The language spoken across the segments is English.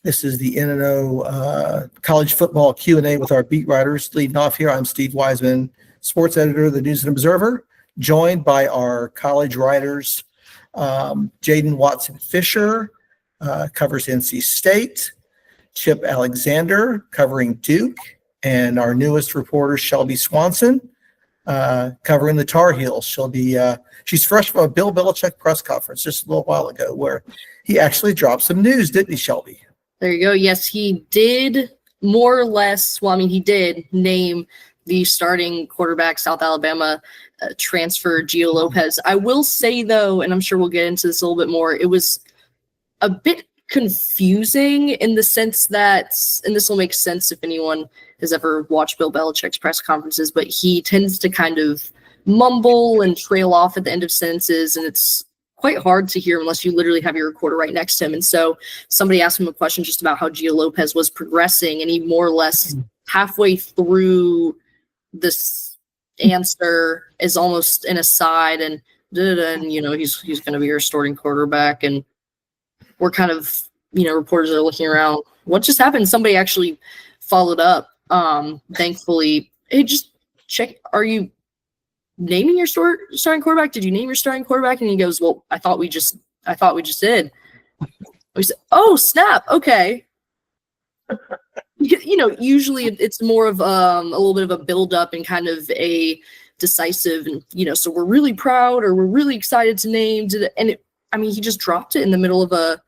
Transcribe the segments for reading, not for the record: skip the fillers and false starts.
This is the N&O college football Q&A with our beat writers. Leading off here, I'm Steve Wiseman, sports editor of the News and Observer, joined by our college writers, Jadyn Watson-Fisher, covers NC State, Chip Alexander, covering Duke, and our newest reporter, Shelby Swanson, covering the Tar Heels. She's fresh from a Bill Belichick press conference just a little while ago where he actually dropped some news, didn't he, Shelby? There you go. Yes, he did more or less. Well, I mean, he did name the starting quarterback, South Alabama transfer, Gio Lopez. I will say, though, and I'm sure we'll get into this a little bit more, it was a bit confusing in the sense that, and this will make sense if anyone has ever watched Bill Belichick's press conferences, but he tends to kind of mumble and trail off at the end of sentences, and it's quite hard to hear unless you literally have your recorder right next to him. And so somebody asked him a question just about how Gio Lopez was progressing, and he more or less halfway through this answer is almost an aside and he's going to be your starting quarterback. And we're kind of, reporters are looking around. What just happened? Somebody actually followed up. Thankfully, hey, just check. Are you naming your starting quarterback? Did you name your starting quarterback? And he goes, well, I thought we just did. We said, oh, snap. Okay. Usually it's more of a little bit of a build up and kind of a decisive, and, so we're really proud or we're really excited to name. He just dropped it in the middle of a,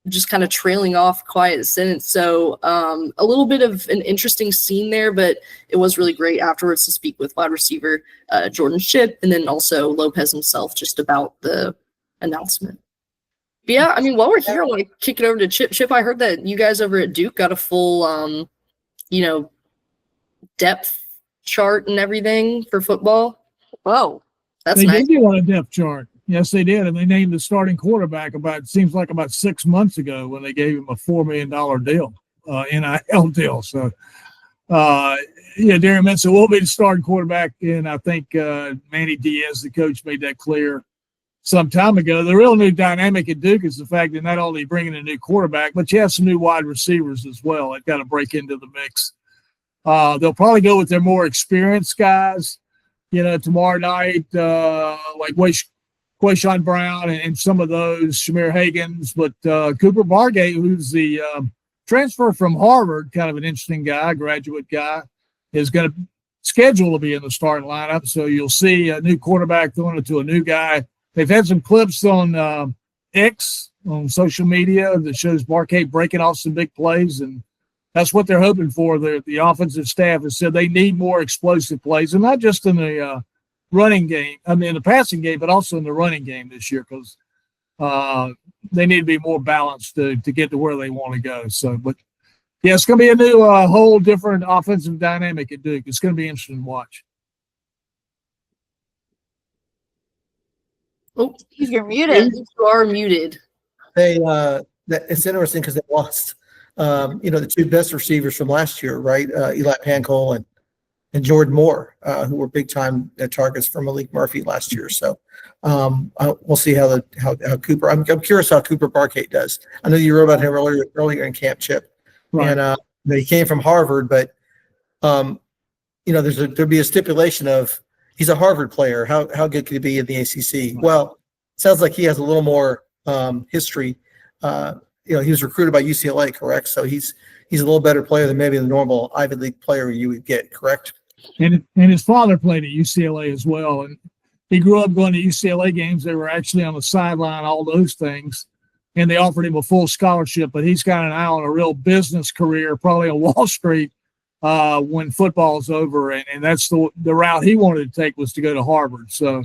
just kind of trailing off quiet sentence. So a little bit of an interesting scene there, but it was really great afterwards to speak with wide receiver Jordan Shipp and then also Lopez himself just about the announcement. But yeah, while we're here, I want to kick it over to Chip. Chip, I heard that you guys over at Duke got a full, depth chart and everything for football. Whoa, that's nice. They did on a depth chart. Yes, they did, and they named the starting quarterback about 6 months ago when they gave him a $4 million deal, NIL deal. So, Darren Mensa will be the starting quarterback, and I think Manny Diaz, the coach, made that clear some time ago. The real new dynamic at Duke is the fact that not only bringing a new quarterback, but you have some new wide receivers as well. They've got to break into the mix. They'll probably go with their more experienced guys, tomorrow night, like Quayshawn Brown and some of those, Shamir Hagans, but Cooper Bargate, who's the transfer from Harvard, kind of an interesting guy, graduate guy, is going to schedule to be in the starting lineup. So you'll see a new quarterback throwing it to a new guy. They've had some clips on X, on social media, that shows Bargate breaking off some big plays, and that's what they're hoping for. The offensive staff has said they need more explosive plays, and not just in the running game, in the passing game, but also in the running game this year, because they need to be more balanced to get to where they want to go. So, but yeah, it's going to be a new, whole different offensive dynamic at Duke. It's going to be interesting to watch. Oh, you're muted. You are muted. It's interesting because they lost, the two best receivers from last year, right? Eli Pancol and Jordan Moore, who were big-time targets for Malik Murphy last year. So we'll see how Cooper. I'm curious how Cooper Bargate does. I know you wrote about him earlier in camp, Chip, right. And he came from Harvard, but there'd be a stipulation of he's a Harvard player. How good could he be in the ACC? Right. Well, it sounds like he has a little more history. He was recruited by UCLA, correct? So he's a little better player than maybe the normal Ivy League player you would get, correct? And his father played at UCLA as well. And he grew up going to UCLA games. They were actually on the sideline, all those things. And they offered him a full scholarship. But he's got an eye on a real business career, probably on Wall Street when football's over. And that's the route he wanted to take, was to go to Harvard. So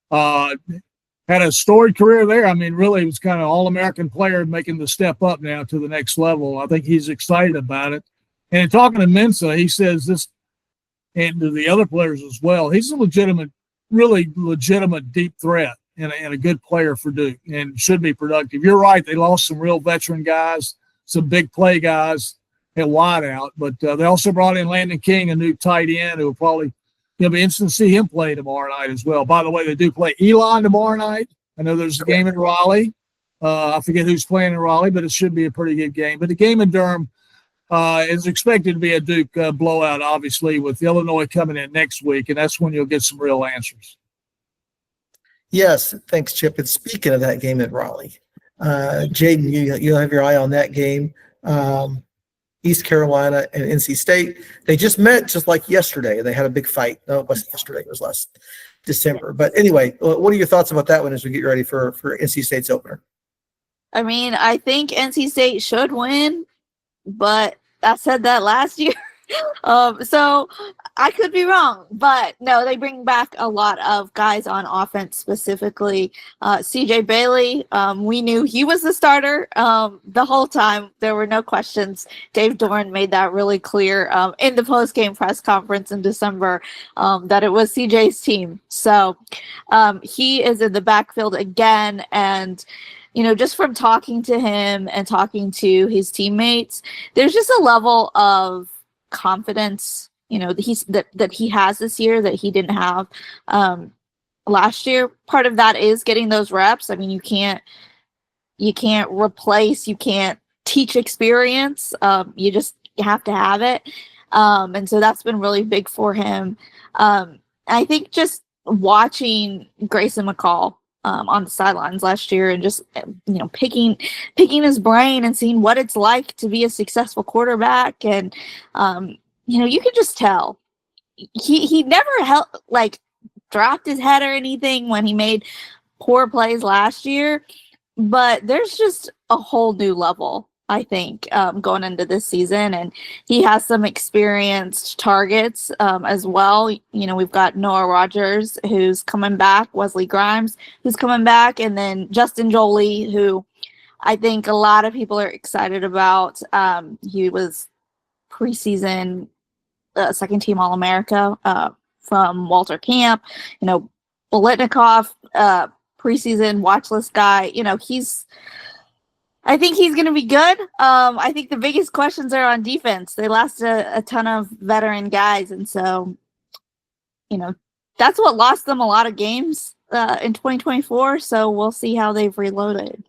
had a storied career there. Really, he was kind of all-American player making the step up now to the next level. I think he's excited about it. And in talking to Mensa, he says this, and to the other players as well, he's a really legitimate deep threat and a good player for Duke and should be productive. You're right. They lost some real veteran guys, some big play guys at wideout, but they also brought in Landon King, a new tight end, who will probably it'll be interesting to see him play tomorrow night as well. By the way, they do play Elon tomorrow night. I know there's a game in Raleigh. I forget who's playing in Raleigh, but it should be a pretty good game. But the game in Durham is expected to be a Duke blowout, obviously, with Illinois coming in next week, and that's when you'll get some real answers. Yes, thanks, Chip. And speaking of that game at Raleigh, Jadyn, you'll have your eye on that game. East Carolina and NC State, they just met just like yesterday. They had a big fight. No, it wasn't yesterday. It was last December. But anyway, what are your thoughts about that one as we get ready for NC State's opener? I mean, I think NC State should win, but I said that last year. So I could be wrong, but no, they bring back a lot of guys on offense, specifically CJ Bailey. We knew he was the starter the whole time. There were no questions. Dave Doran made that really clear in the post-game press conference in December that it was CJ's team. So he is in the backfield again, and just from talking to him and talking to his teammates, there's just a level of confidence, that he has this year that he didn't have last year. Part of that is getting those reps. I mean, you can't replace, you can't teach experience. You have to have it. And so that's been really big for him. I think just watching Grayson McCall on the sidelines last year and just picking his brain and seeing what it's like to be a successful quarterback, and you can just tell he never dropped his head or anything when he made poor plays last year, but there's just a whole new level, I think, going into this season, and he has some experienced targets as well. We've got Noah Rogers, who's coming back, Wesley Grimes, who's coming back, and then Justin Jolie, who I think a lot of people are excited about. He was preseason second team All-America from Walter Camp. Bolitnikoff, preseason watch list guy. I think he's going to be good. I think the biggest questions are on defense. They lost a ton of veteran guys, and so, that's what lost them a lot of games in 2024. So we'll see how they've reloaded.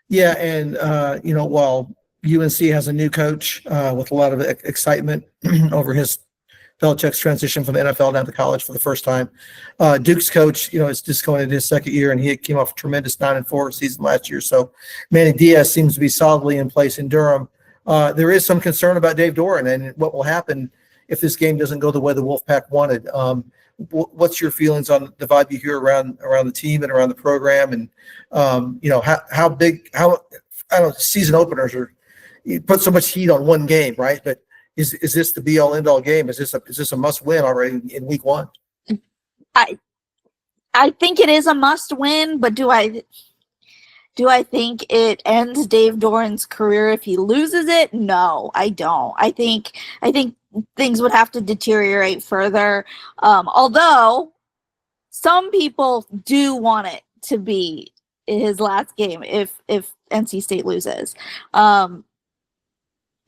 Yeah, and while UNC has a new coach with a lot of excitement over Belichick's transition from the NFL down to college for the first time. Duke's coach, is just going into his second year, and he came off a tremendous 9-4 season last year. So Manny Diaz seems to be solidly in place in Durham. There is some concern about Dave Doran and what will happen if this game doesn't go the way the Wolfpack wanted. What's your feelings on the vibe you hear around the team and around the program, and how big season openers you put so much heat on one game, right? But is this the be all end all game? Is this a must win already in week one? I think it is a must win, but do I think it ends Dave Doran's career if he loses it? No, I don't. I think things would have to deteriorate further. Although some people do want it to be his last game if NC State loses.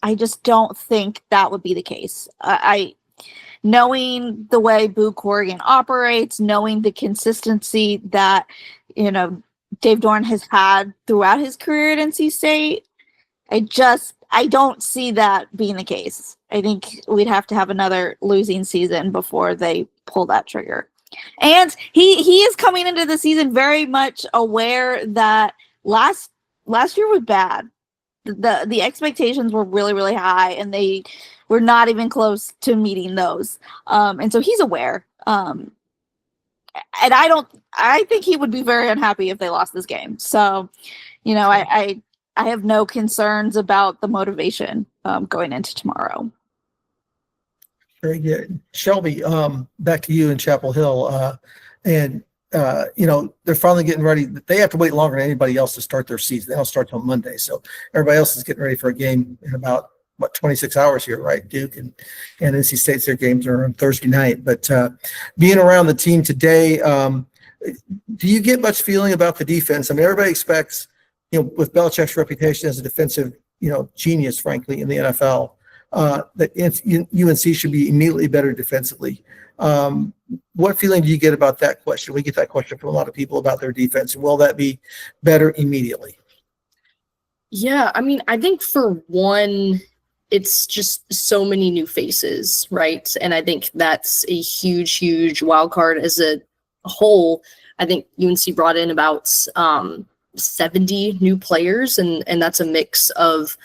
I just don't think that would be the case. Knowing the way Boo Corrigan operates, knowing the consistency that, Dave Doran has had throughout his career at NC State, I don't see that being the case. I think we'd have to have another losing season before they pull that trigger. And he is coming into the season very much aware that last year was bad. The expectations were really, really high, and they were not even close to meeting those. And so he's aware. And I think he would be very unhappy if they lost this game. So, I have no concerns about the motivation going into tomorrow. Very good. Shelby, back to you in Chapel Hill. They're finally getting ready. They have to wait longer than anybody else to start their season. They don't start till Monday. So everybody else is getting ready for a game in about 26 hours here, right? Duke and NC State's, their games are on Thursday night. But being around the team today, do you get much feeling about the defense? I mean, everybody expects, with Belichick's reputation as a defensive, genius, frankly, in the NFL, that UNC should be immediately better defensively. What feeling do you get about that question? We get that question from a lot of people about their defense. Will that be better immediately? Yeah, I mean, I think for one, it's just so many new faces, right? And I think that's a huge, huge wild card as a whole. I think UNC brought in about 70 new players, and that's a mix of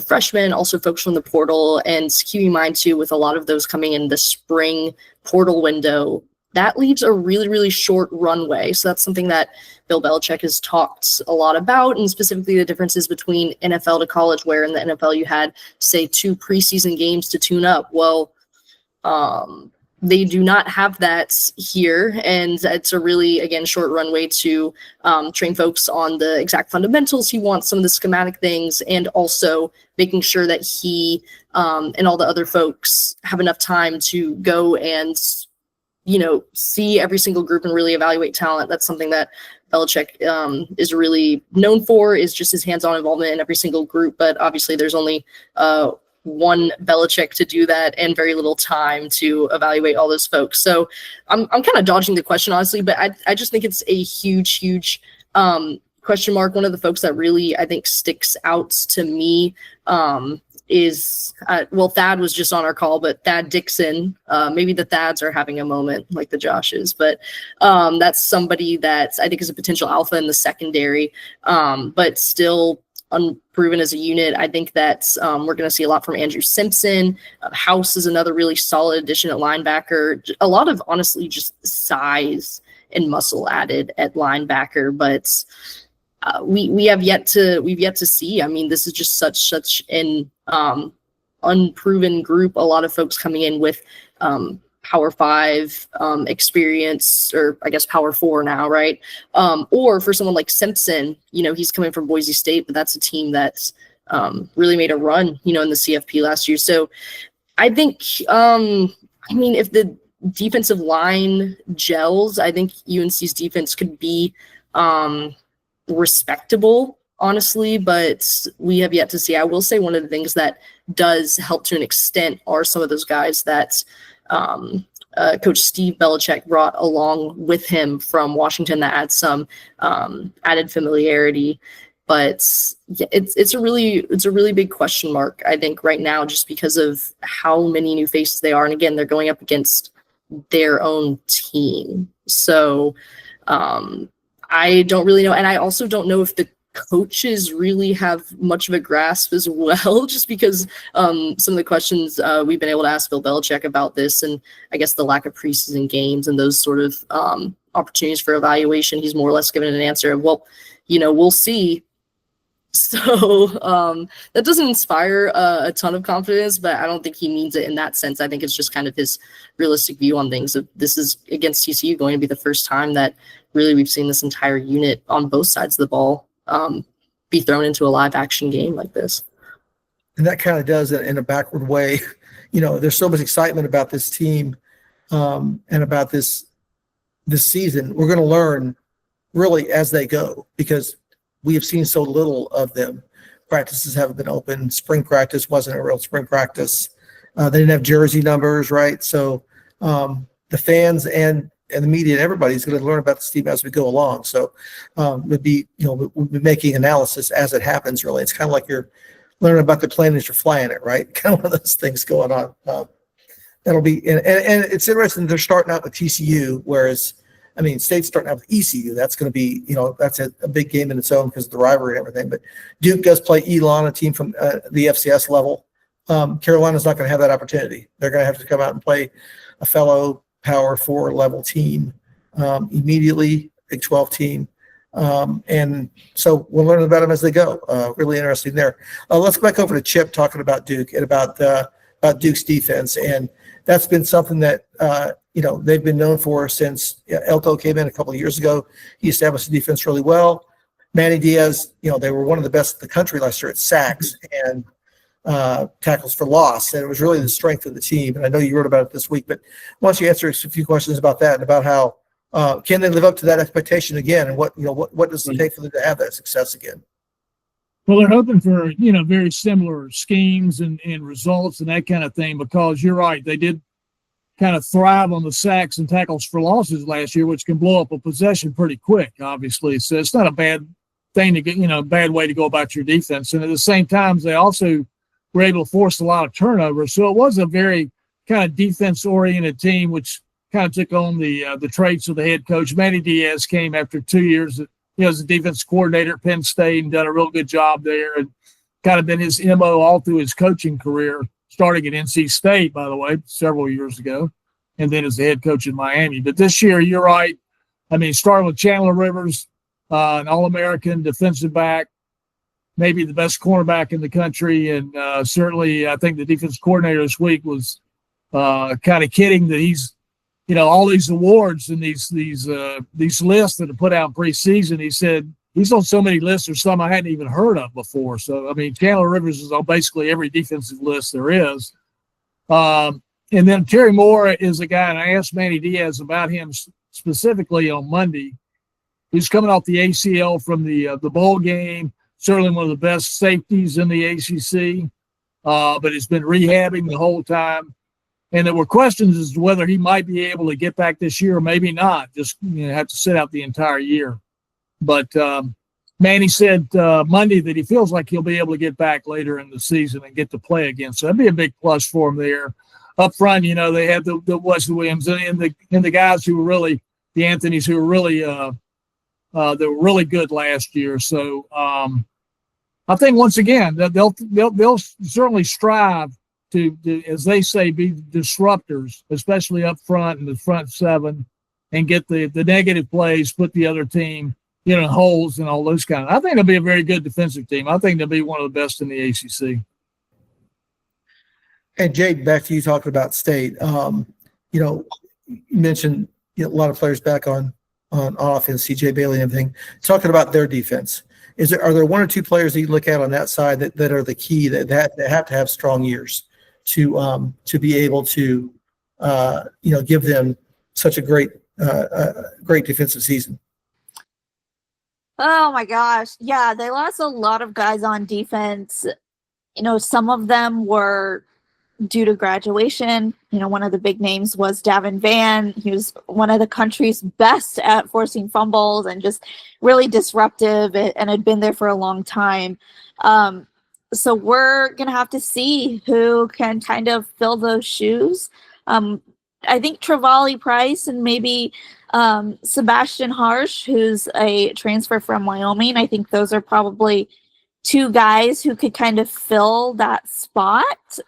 freshmen, also folks from the portal, and keep in mind too, with a lot of those coming in the spring portal window, that leaves a really, really short runway. So that's something that Bill Belichick has talked a lot about, and specifically the differences between NFL to college, where in the NFL you had, say, 2 preseason games to tune up. Well, they do not have that here, and it's a really, again, short runway to train folks on the exact fundamentals. He wants some of the schematic things, and also making sure that he and all the other folks have enough time to go and see every single group and really evaluate talent. That's something that Belichick is really known for, is just his hands-on involvement in every single group. But obviously there's only one Belichick to do that, and very little time to evaluate all those folks. So I'm kind of dodging the question, honestly, but I just think it's a huge, huge question mark. One of the folks that really, I think, sticks out to me is Thad was just on our call, but Thad Dixon, maybe the Thads are having a moment like the Joshes, but that's somebody that I think is a potential alpha in the secondary, but still unproven as a unit. I think that we're going to see a lot from Andrew Simpson. House is another really solid addition at linebacker. A lot of, honestly, just size and muscle added at linebacker, but we've yet to see. I mean, this is just such an unproven group. A lot of folks coming in with Power 5 experience, or I guess Power 4 now, right? Or for someone like Simpson, he's coming from Boise State, but that's a team that's really made a run, in the CFP last year. So I think, if the defensive line gels, I think UNC's defense could be respectable, honestly, but we have yet to see. I will say one of the things that does help to an extent are some of those guys that Coach Steve Belichick brought along with him from Washington that adds some added familiarity. But it's a really big question mark, I think, right now, just because of how many new faces they are. And again, they're going up against their own team. So I don't really know. And I also don't know if the coaches really have much of a grasp as well, just because some of the questions we've been able to ask Bill Belichick about this, and I guess the lack of preseason games and those sort of opportunities for evaluation, he's more or less given an answer of, well, we'll see. So that doesn't inspire a ton of confidence, but I don't think he means it in that sense. I think it's just kind of his realistic view on things. This is against TCU going to be the first time that really we've seen this entire unit on both sides of the ball be thrown into a live action game like this. And that kind of does it in a backward way. There's so much excitement about this team and about this season. We're going to learn really as they go, because we have seen so little of them. Practices haven't been open. Spring practice wasn't a real spring practice. They didn't have jersey numbers, right? So the fans and the media and everybody's going to learn about this team as we go along. So we'll be making analysis as it happens, really. It's kind of like you're learning about the plane as you're flying it, right? Kind of one of those things going on. That'll be, and it's interesting, they're starting out with TCU, whereas, State's starting out with ECU. That's going to be, that's a big game in its own because of the rivalry and everything. But Duke does play Elon, a team from the FCS level. Carolina's not going to have that opportunity. They're going to have to come out and play a fellow Power 4 level team immediately, Big 12 team. And so we'll learn about them as they go. Really interesting there. Let's go back over to Chip talking about Duke and about Duke's defense. And that's been something that, they've been known for since Elto came in a couple of years ago. He established the defense really well. Manny Diaz, they were one of the best in the country last year at sacks and tackles for loss. And it was really the strength of the team. And I know you wrote about it this week, but why don't you answer a few questions about that and about how can they live up to that expectation again? And what does it take for them to have that success again? Well, they're hoping for, very similar schemes and results and that kind of thing, because you're right. They did kind of thrive on the sacks and tackles for losses last year, which can blow up a possession pretty quick, obviously. So it's not a bad thing to get, bad way to go about your defense. And at the same time, they also were able to force a lot of turnovers. So it was a very kind of defense-oriented team, which kind of took on the traits of the head coach. Manny Diaz came after 2 years as a defense coordinator at Penn State and done a real good job there, and kind of been his MO all through his coaching career, starting at NC State, by the way, several years ago, and then as the head coach in Miami. But this year, you're right. I mean, starting with Chandler Rivers, an All-American defensive back, maybe the best cornerback in the country, and certainly I think the defense coordinator this week was kind of kidding that he's all these awards and these lists that are put out in preseason. He said he's on so many lists or some I hadn't even heard of before. So, I mean, Chandler Rivers is on basically every defensive list there is. And then Terry Moore is a guy, and I asked Manny Diaz about him specifically on Monday. He's coming off the ACL from the bowl game, certainly one of the best safeties in the ACC, but he's been rehabbing the whole time. And there were questions as to whether he might be able to get back this year or maybe not, just have to sit out the entire year. But Manny said Monday that he feels like he'll be able to get back later in the season and get to play again. So that'd be a big plus for him there. Up front, they had the Wesley Williams and the guys who were really the Anthonys who were really they were really good last year. So I think once again they'll certainly strive to, as they say, be disruptors, especially up front in the front seven, and get the negative plays, put the other team in holes and all those kind of. I think they'll be a very good defensive team. I think they'll be one of the best in the ACC. And Jade, back to you talking about State. You mentioned a lot of players back on offense, CJ Bailey and everything. Talking about their defense, are there one or two players that you look at on that side that are the key that have to have strong years to be able to give them such a great defensive season? Oh my gosh. Yeah, they lost a lot of guys on defense. Some of them were due to graduation. One of the big names was Davin Van. He was one of the country's best at forcing fumbles and just really disruptive and had been there for a long time. So we're going to have to see who can kind of fill those shoes. I think Travali Price and maybe Sebastian Harsh, who's a transfer from Wyoming. I think those are probably two guys who could kind of fill that spot.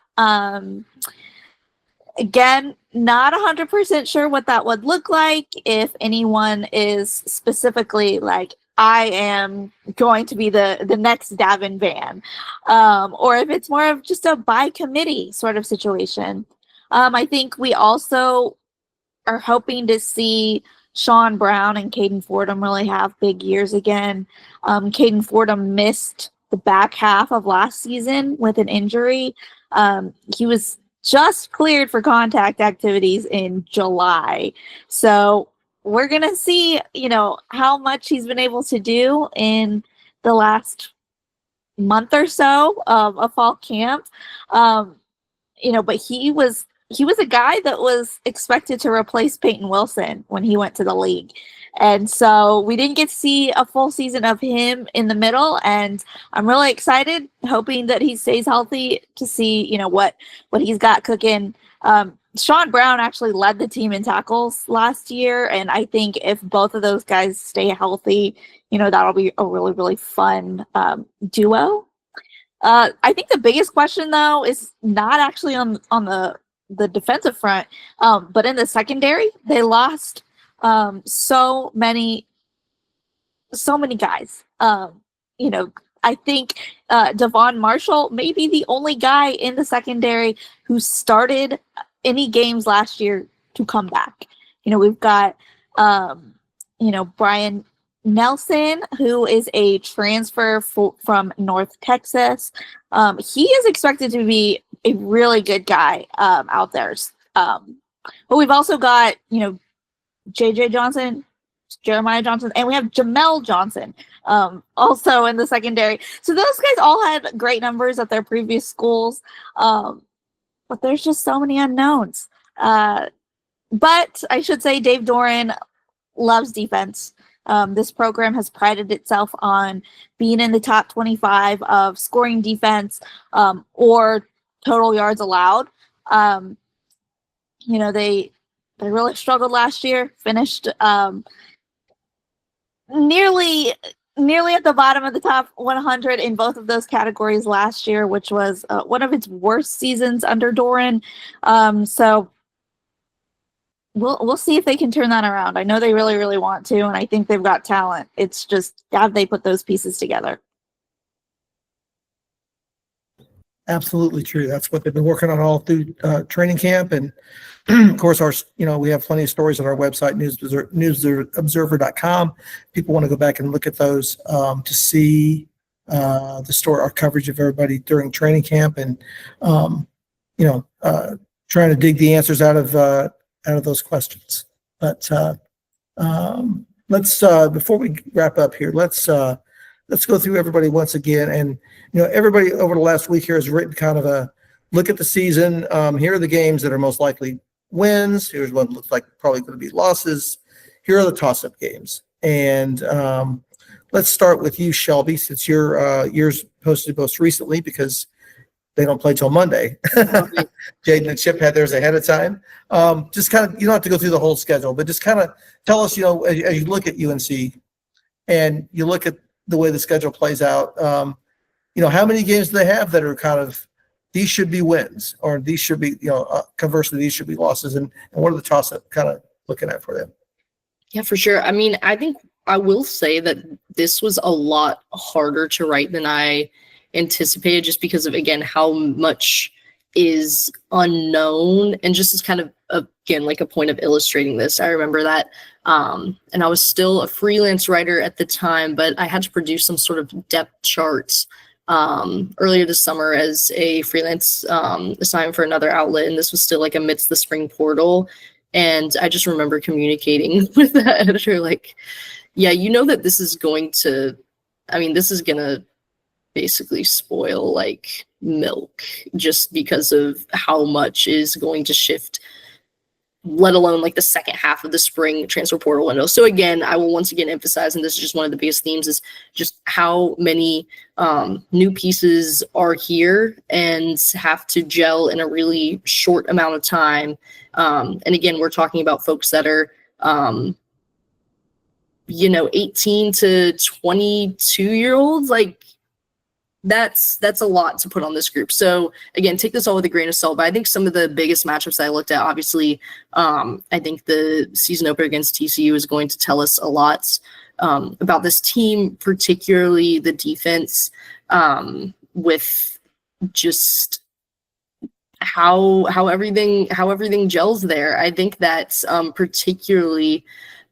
Again, not 100% sure what that would look like if anyone is specifically like, I am going to be the next Davin Van, or if it's more of just a by committee sort of situation. I think we also are hoping to see Sean Brown and Caden Fordham really have big years again. Caden Fordham missed the back half of last season with an injury. He was just cleared for contact activities in July. So we're going to see, how much he's been able to do in the last month or so of a fall camp. But he was a guy that was expected to replace Peyton Wilson when he went to the league. And so we didn't get to see a full season of him in the middle. And I'm really excited, hoping that he stays healthy to see, what he's got cooking. Sean Brown actually led the team in tackles last year. And I think if both of those guys stay healthy, that'll be a really, really fun duo. I think the biggest question, though, is not actually on the defensive front, but in the secondary. They lost so many guys. I think Devon Marshall may be the only guy in the secondary who started any games last year to come back. We've got Brian Nelson, who is a transfer from North Texas. He is expected to be a really good guy out there. But we've also got, JJ Johnson, Jeremiah Johnson, and we have Jamel Johnson also in the secondary. So those guys all had great numbers at their previous schools, but there's just so many unknowns. But I should say Dave Doran loves defense. This program has prided itself on being in the top 25 of scoring defense or total yards allowed. They really struggled last year, finished nearly at the bottom of the top 100 in both of those categories last year, which was one of its worst seasons under Doran. So we'll see if they can turn that around. I know they really, really want to, and I think they've got talent. It's just, have they put those pieces together? Absolutely true. That's what they've been working on all through training camp. And of course, we have plenty of stories on our website, newsobserver.com. People want to go back and look at those to see the story, our coverage of everybody during training camp, and trying to dig the answers out of those questions. But let's before we wrap up here, let's go through everybody once again. And everybody over the last week here has written kind of a look at the season. Here are the games that are most likely wins. Here's what looks like probably going to be losses. Here are the toss-up games. And let's start with you, Shelby, since yours posted most recently because they don't play till Monday. Jadyn and Chip had theirs ahead of time. Just kind of, you don't have to go through the whole schedule, but just kind of tell us, as you look at UNC and you look at the way the schedule plays out, how many games do they have that are kind of, these should be wins, or these should be, conversely, these should be losses, and what are the toss-up kind of looking at for them? Yeah, for sure. I mean, I think I will say that this was a lot harder to write than I anticipated, just because of, again, how much is unknown, and just as kind of, again, like a point of illustrating this. I remember that, and I was still a freelance writer at the time, but I had to produce some sort of depth charts earlier this summer as a freelance assignment for another outlet, and this was still like amidst the spring portal. And I just remember communicating with the editor, like, yeah, that this is going to basically spoil like milk, just because of how much is going to shift, let alone like the second half of the spring transfer portal window. So again, I will once again emphasize, and this is just one of the biggest themes, is just how many new pieces are here and have to gel in a really short amount of time. And again, we're talking about folks that are 18 to 22-year-olds. Like, that's a lot to put on this group. So again, take this all with a grain of salt. But I think some of the biggest matchups that I looked at, obviously, I think the season opener against TCU is going to tell us a lot about this team, particularly the defense, with just how everything gels there. I think that particularly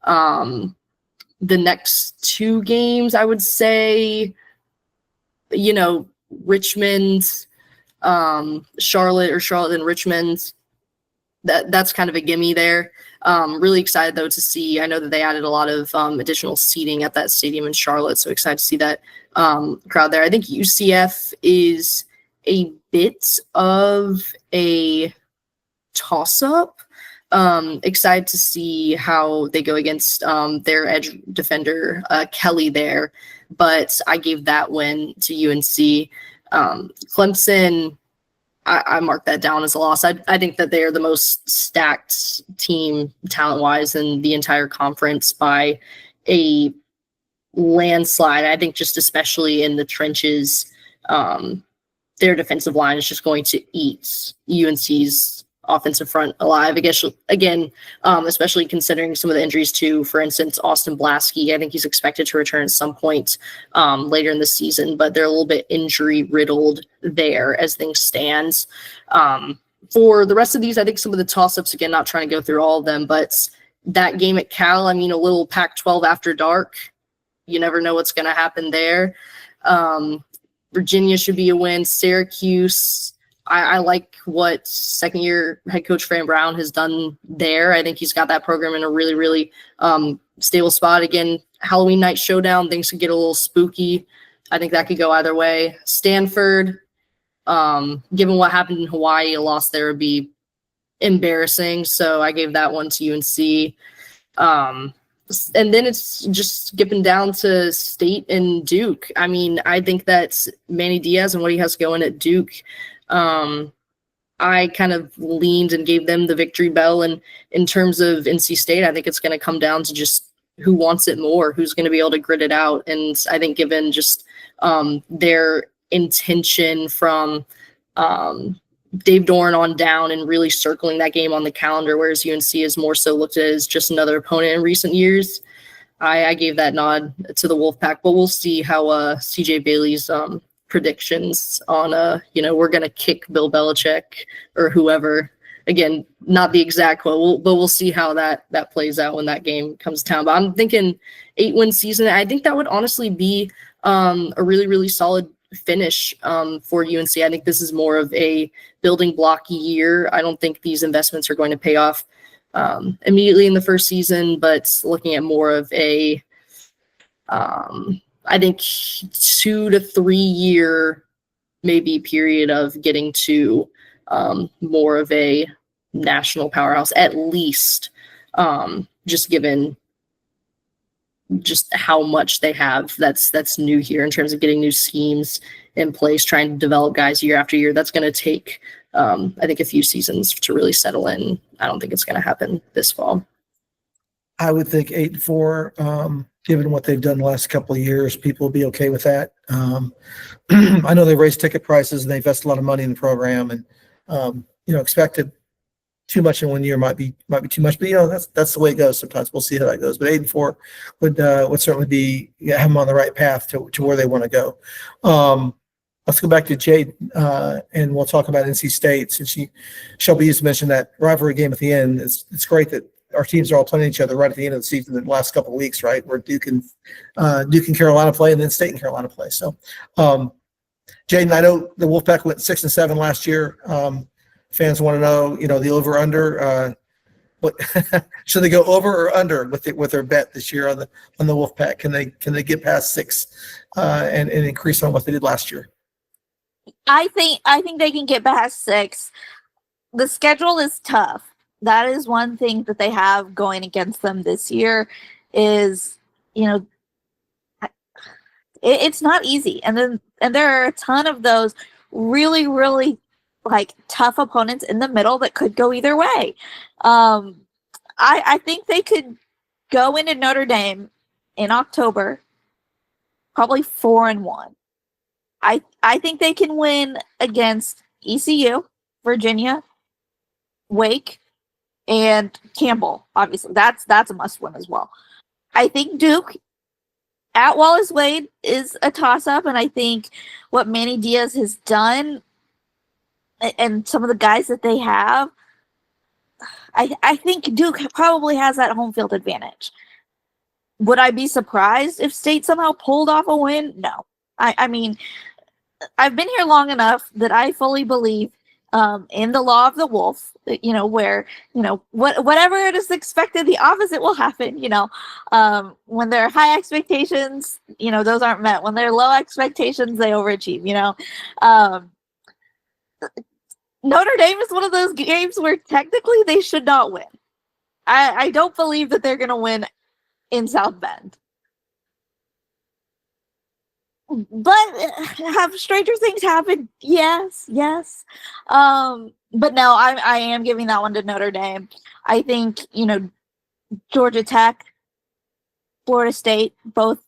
the next two games, I would say, Richmond, Charlotte and Richmond, that's kind of a gimme there. Really excited though to see, I know that they added a lot of additional seating at that stadium in Charlotte, so excited to see that crowd there. I think UCF is a bit of a toss-up. Excited to see how they go against their edge defender, Kelly there, but I gave that win to UNC. Clemson, I marked that down as a loss. I think that they are the most stacked team talent-wise in the entire conference by a landslide. I think just especially in the trenches, their defensive line is just going to eat UNC's offensive front alive. I guess, again, especially considering some of the injuries to, for instance, Austin Blasky. I think he's expected to return at some point later in the season, but they're a little bit injury riddled there as things stand. For the rest of these, I think some of the toss-ups, again, not trying to go through all of them, but that game at Cal, a little Pac-12 after dark, you never know what's going to happen there. Virginia should be a win. Syracuse, I like what second-year head coach Fran Brown has done there. I think he's got that program in a really, really stable spot. Again, Halloween night showdown, things could get a little spooky. I think that could go either way. Stanford, given what happened in Hawaii, a loss there would be embarrassing. So I gave that one to UNC. And then it's just skipping down to State and Duke. I mean, I think that Manny Diaz and what he has going at Duke, I kind of leaned and gave them the victory bell. And in terms of NC State, I think it's going to come down to just who wants it more, who's going to be able to grit it out. And I think given just their intention from Dave Doran on down and really circling that game on the calendar, whereas UNC is more so looked at as just another opponent in recent years, I gave that nod to the Wolfpack. But we'll see how CJ Bailey's predictions on, we're going to kick Bill Belichick or whoever. Again, not the exact quote, but we'll see how that plays out when that game comes to town. But I'm thinking 8-win season. I think that would honestly be a really, really solid finish for UNC. I think this is more of a building block year. I don't think these investments are going to pay off immediately in the first season, but looking at more of a, I think 2 to 3 year maybe period of getting to more of a national powerhouse, at least, just given just how much they have that's new here in terms of getting new schemes in place, trying to develop guys year after year. That's going to take, I think, a few seasons to really settle in. I don't think it's going to happen this fall. I would think 8-4, given what they've done the last couple of years, people will be okay with that. I know they raised ticket prices and they invest a lot of money in the program, and expected too much in 1 year might be too much, but that's the way it goes sometimes. We'll see how that goes. But 8-4 would certainly be have them on the right path to where they want to go. Let's go back to Jadyn, and we'll talk about NC State. Since Shelby used to mention that rivalry game at the end, it's great that our teams are all playing each other right at the end of the season in the last couple of weeks, right? Where Duke and Carolina play, and then State and Carolina play. So, Jadyn, I know the Wolfpack went 6-7 last year. Fans want to know, the over under. What should they go over or under with their bet this year on the Wolfpack? Can they get past 6 and increase on what they did last year? I think they can get past 6. The schedule is tough. That is one thing that they have going against them this year is, it's not easy. And there are a ton of those really, really tough opponents in the middle that could go either way. I think they could go into Notre Dame in October, probably 4-1. I think they can win against ECU, Virginia, Wake, and Campbell. Obviously, that's a must-win as well. I think Duke at Wallace Wade is a toss-up, and I think what Manny Diaz has done and some of the guys that they have, I think Duke probably has that home field advantage. Would I be surprised if State somehow pulled off a win? No. I mean, I've been here long enough that I fully believe in the law of the wolf, where, whatever it is expected, the opposite will happen. When there are high expectations, those aren't met. When there are low expectations, they overachieve, Notre Dame is one of those games where technically they should not win. I don't believe that they're going to win in South Bend. But have stranger things happen? Yes. But no, I am giving that one to Notre Dame. I think, Georgia Tech, Florida State, both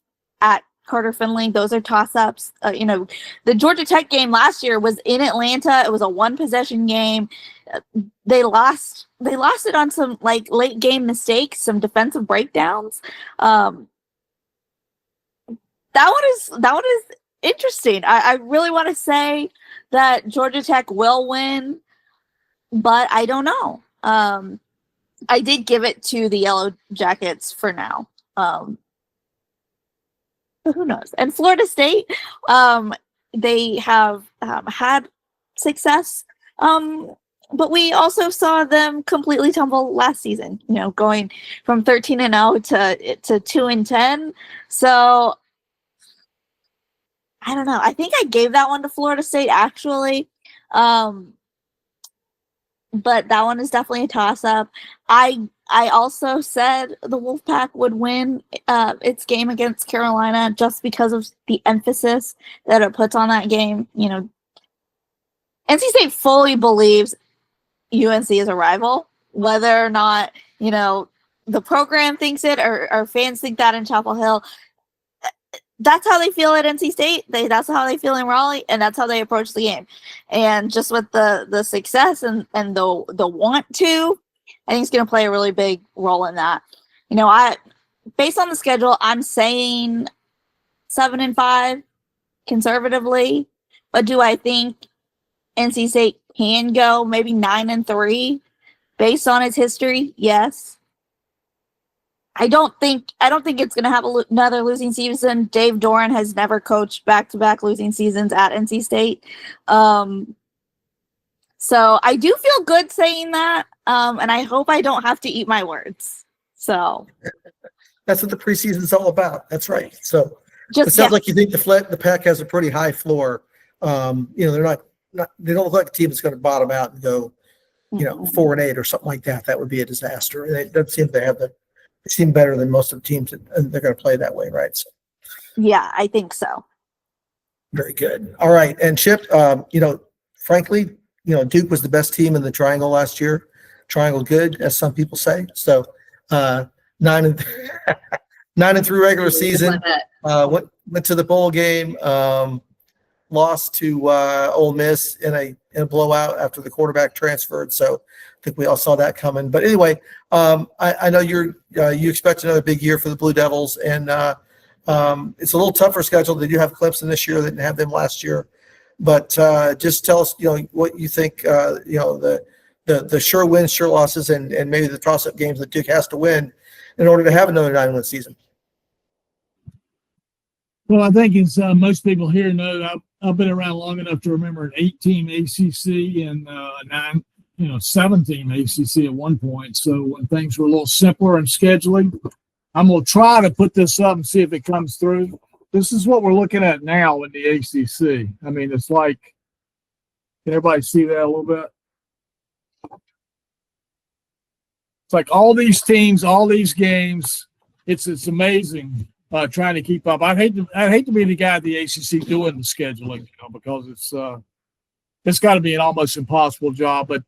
at Carter Finley, those are toss-ups. The Georgia Tech game last year was in Atlanta. It was a one-possession game. They lost it on some late game mistakes, some defensive breakdowns. That one is interesting. I really want to say that Georgia Tech will win, but I don't know. I did give it to the Yellow Jackets for now. But who knows? And Florida State, they have had success but we also saw them completely tumble last season, going from 13-0 to 2-10. So I don't know. I think I gave that one to Florida State actually. But that one is definitely a toss-up. I also said the Wolfpack would win its game against Carolina just because of the emphasis that it puts on that game. NC State fully believes UNC is a rival, whether or not the program thinks it or fans think that in Chapel Hill. That's how they feel at NC State. That's how they feel in Raleigh, and that's how they approach the game. And just with the success and the want to, I think it's going to play a really big role in that. Based on the schedule, I'm saying 7-5 conservatively, but do I think NC State can go maybe 9-3 based on its history? Yes. I don't think it's going to have another losing season. Dave Doran has never coached back-to-back losing seasons at NC State. So I do feel good saying that, and I hope I don't have to eat my words. So that's what the preseason's all about. That's right. So it sounds like you think the Pack has a pretty high floor. They're not they don't look like a team that's going to bottom out and go, 4-8 or something like that. That would be a disaster. It doesn't seem they seem better than most of the teams, and they're going to play that way, right? So, yeah, I think so. Very good. All right, and Chip, frankly, Duke was the best team in the Triangle last year. Triangle good, as some people say. So, 9-3 regular season. Went to the bowl game. Lost to Ole Miss in a blowout after the quarterback transferred. So I think we all saw that coming. But anyway, I know you expect another big year for the Blue Devils, and it's a little tougher schedule. They do have Clemson this year. They didn't have them last year. But just tell us, what you think. The sure wins, sure losses, and maybe the toss-up games that Duke has to win in order to have another 9-win season. Well, I think as most people here know, I've been around long enough to remember an 8-team ACC and 7-team ACC at one point. So when things were a little simpler in scheduling, I'm going to try to put this up and see if it comes through. This is what we're looking at now in the ACC. I mean, it's like, can everybody see that a little bit? It's like all these teams, all these games. It's amazing. Trying to keep up. I'd hate to be the guy at the ACC doing the scheduling, because it's got to be an almost impossible job. But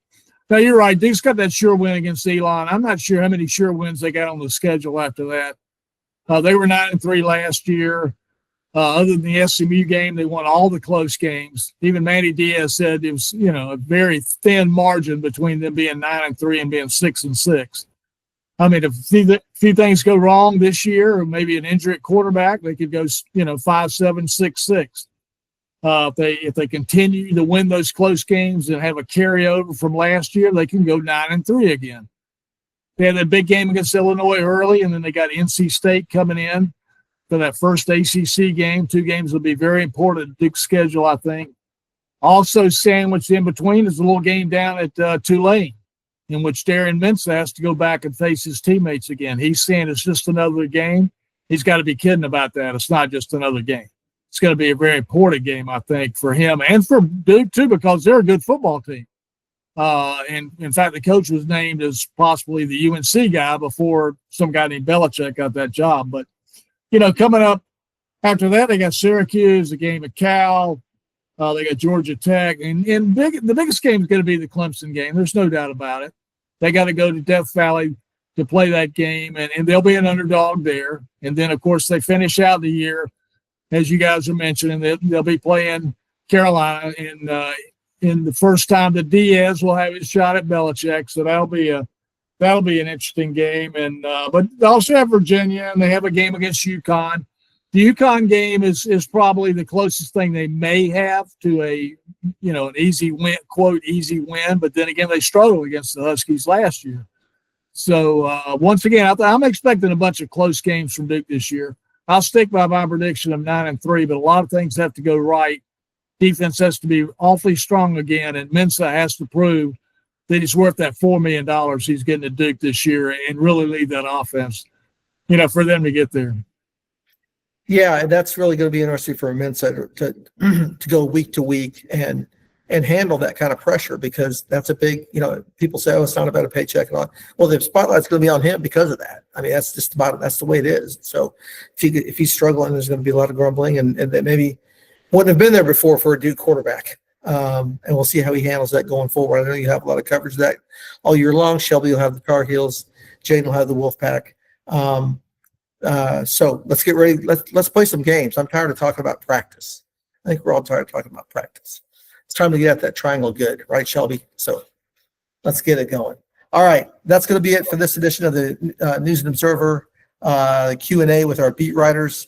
no, you're right. Duke's got that sure win against Elon. I'm not sure how many sure wins they got on the schedule after that. They were 9-3 last year. Other than the SMU game, they won all the close games. Even Manny Diaz said it was, a very thin margin between them being 9-3 and being 6-6. I mean, if a few things go wrong this year, or maybe an injury at quarterback, they could go, 5-7, 6-6. If they continue to win those close games and have a carryover from last year, they can go 9-3 again. They had that big game against Illinois early, and then they got NC State coming in for that first ACC game. 2 games will be very important at Duke's schedule, I think. Also sandwiched in between is a little game down at Tulane, in which Darren Mensah has to go back and face his teammates again. He's saying it's just another game. He's got to be kidding about that. It's not just another game. It's going to be a very important game, I think, for him and for Duke, too, because they're a good football team. And, in fact, the coach was named as possibly the UNC guy before some guy named Belichick got that job. But, coming up after that, they got Syracuse, a game at Cal. They got Georgia Tech. And the biggest game is going to be the Clemson game. There's no doubt about it. They got to go to Death Valley to play that game, and they'll be an underdog there. And then, of course, they finish out the year, as you guys are mentioning, they'll be playing Carolina in the first time that Diaz will have his shot at Belichick. So that'll be an interesting game. And but they also have Virginia, and they have a game against UConn. The UConn game is probably the closest thing they may have to an easy win, quote, easy win. But then again, they struggled against the Huskies last year. So once again, I'm expecting a bunch of close games from Duke this year. I'll stick by my prediction of 9-3, but a lot of things have to go right. Defense has to be awfully strong again, and Mensah has to prove that he's worth that $4 million he's getting at Duke this year and really lead that offense, for them to get there. Yeah, and that's really going to be interesting for Mensa to go week to week and handle that kind of pressure, because that's a big, people say, oh, it's not about a paycheck and all. Well, the spotlight's going to be on him because of that. I mean, that's the way it is. So if he's struggling, there's going to be a lot of grumbling, and that maybe wouldn't have been there before for a Duke quarterback. And we'll see how he handles that going forward. I know you have a lot of coverage of that all year long. Shelby will have the Tar Heels. Jadyn will have the Wolfpack. So let's get ready. Let's play some games. I'm tired of talking about practice. I think we're all tired of talking about practice. It's time to get at that triangle good, right, Shelby? So let's get it going. All right, that's going to be it for this edition of the News and Observer Q&A with our beat writers.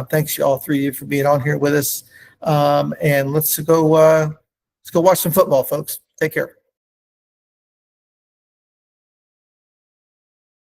Thanks you all three of you for being on here with us. And let's go watch some football, folks. Take care.